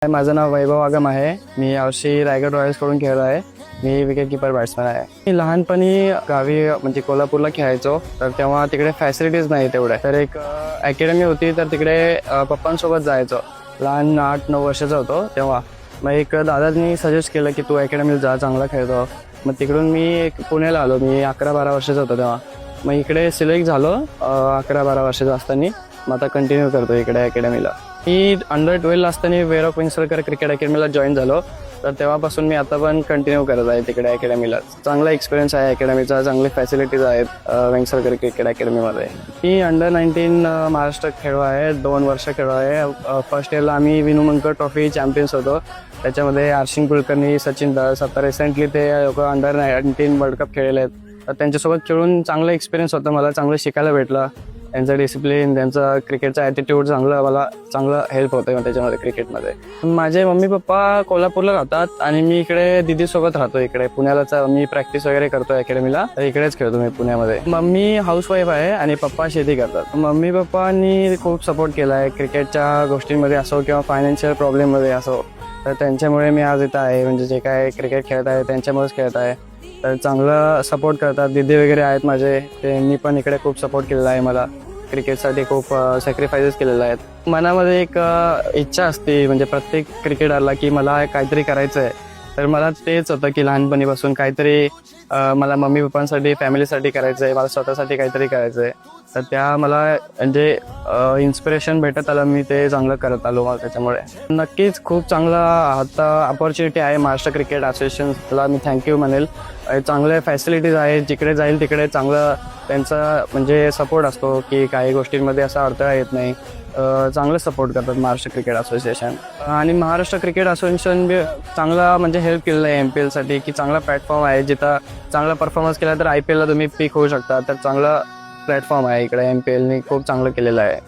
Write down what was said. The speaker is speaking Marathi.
माझं नाव वैभव आगम आहे. मी यावर्षी रायगड रॉयल्सकडून खेळलो आहे. मी विकेट कीपर बॅट्समॅन आहे. मी लहानपणी गावी म्हणजे कोल्हापूरला खेळायचो, तर तेव्हा तिकडे फॅसिलिटीज नाही तेवढ्या. तर एक अकॅडमी होती, तर तिकडे पप्पांसोबत जायचो. लहान 8-9 वर्षाचा होतो तेव्हा. मग एक दादांनी सजेस्ट केलं की तू अकॅडमीला जा, चांगला खेळतो. मग तिकडून मी पुण्याला आलो. मी 11-12 वर्षाचा होतो तेव्हा. मग इकडे सिलेक्ट झालो 11-12 वर्षाचा असताना. मग आता कंटिन्यू करतो इकडे अकॅडमीला. मी अंडर 12 असताना वेर ऑफ विंगसरकर क्रिकेट अकॅडमीला जॉईन झालो. तर तेव्हापासून मी आता पण कंटिन्यू करत आहे तिकडे अकॅडमीला. चांगला एक्सपिरियन्स आहे अकॅडमीचा, चांगले फॅसिलिटीज आहेत विंगसरकर क्रिकेट अकॅडमीमध्ये. मी अंडर 19 महाराष्ट्र खेळलो आहे. 2 वर्ष खेळलो आहे. फर्स्ट इयरला आम्ही विनू मंकर ट्रॉफी चॅम्पियन्स होतो. त्याच्यामध्ये आर्शिंग कुलकर्णी, सचिन दास, आता रिसेंटली ते लोक अंडर 19 वर्ल्ड कप खेळले आहेत. तर त्यांच्यासोबत खेळून चांगला एक्सपिरियन्स होता. मला चांगलं शिकायला भेटलं. त्यांचं डिसिप्लिन, त्यांचा क्रिकेटचा ॲटिट्यूड मला चांगलं हेल्प होतं त्याच्यामध्ये क्रिकेटमध्ये. माझे मम्मी पप्पा कोल्हापूरला राहतात आणि मी इकडे दीदीसोबत राहतो. इकडे पुण्यालाच मी प्रॅक्टिस वगैरे करतो अकॅडमीला, तर इकडेच खेळतो मी पुण्यामध्ये. मम्मी हाऊसवाईफ आहे आणि पप्पा शेती करतात. मम्मी पप्पांनी खूप सपोर्ट केला आहे क्रिकेटच्या गोष्टींमध्ये असो किंवा फायनान्शियल प्रॉब्लेममध्ये असो. तर त्यांच्यामुळे मी आज इथं आहे. म्हणजे जे काय क्रिकेट खेळत आहे त्यांच्यामुळेच खेळत आहे. तर चांगलं सपोर्ट करतात. दीदी वगैरे आहेत माझे, त्यांनी पण इकडे खूप सपोर्ट केलेला आहे मला. क्रिकेटसाठी खूप सॅक्रिफायसेस केलेले आहेत. मनामध्ये एक इच्छा असते म्हणजे प्रत्येक क्रिकेटरला की मला काहीतरी करायचं आहे. तर मला तेच होतं की लहानपणीपासून काहीतरी मला मम्मी पप्पांसाठी, फॅमिलीसाठी करायचं आहे. मला स्वतःसाठी काहीतरी करायचं आहे. तर त्या मला म्हणजे इन्स्पिरेशन भेटत आलं. मी ते चांगलं करत आलो. मला त्याच्यामुळे नक्कीच खूप चांगला आता अपॉर्च्युनिटी आहे महाराष्ट्र क्रिकेट असोसिएशनला. मी थँक्यू म्हणेल. चांगले फॅसिलिटीज आहेत. जिकडे जाईल तिकडे चांगलं त्यांचा म्हणजे सपोर्ट असतो की काही गोष्टींमध्ये असा अडथळा येत नाही. चांगलं सपोर्ट करतात महाराष्ट्र क्रिकेट असोसिएशन. आणि महाराष्ट्र क्रिकेट असोसिएशन चांगला म्हणजे हेल्प केलेलं आहे MPL साठी, की चांगला प्लॅटफॉर्म आहे. जिथं चांगला परफॉर्मन्स केला तर IPLला तुम्ही पिक होऊ शकता. तर चांगला प्लॅटफॉर्म आहे इकडे. MPLनी खूप चांगलं केलेलं आहे.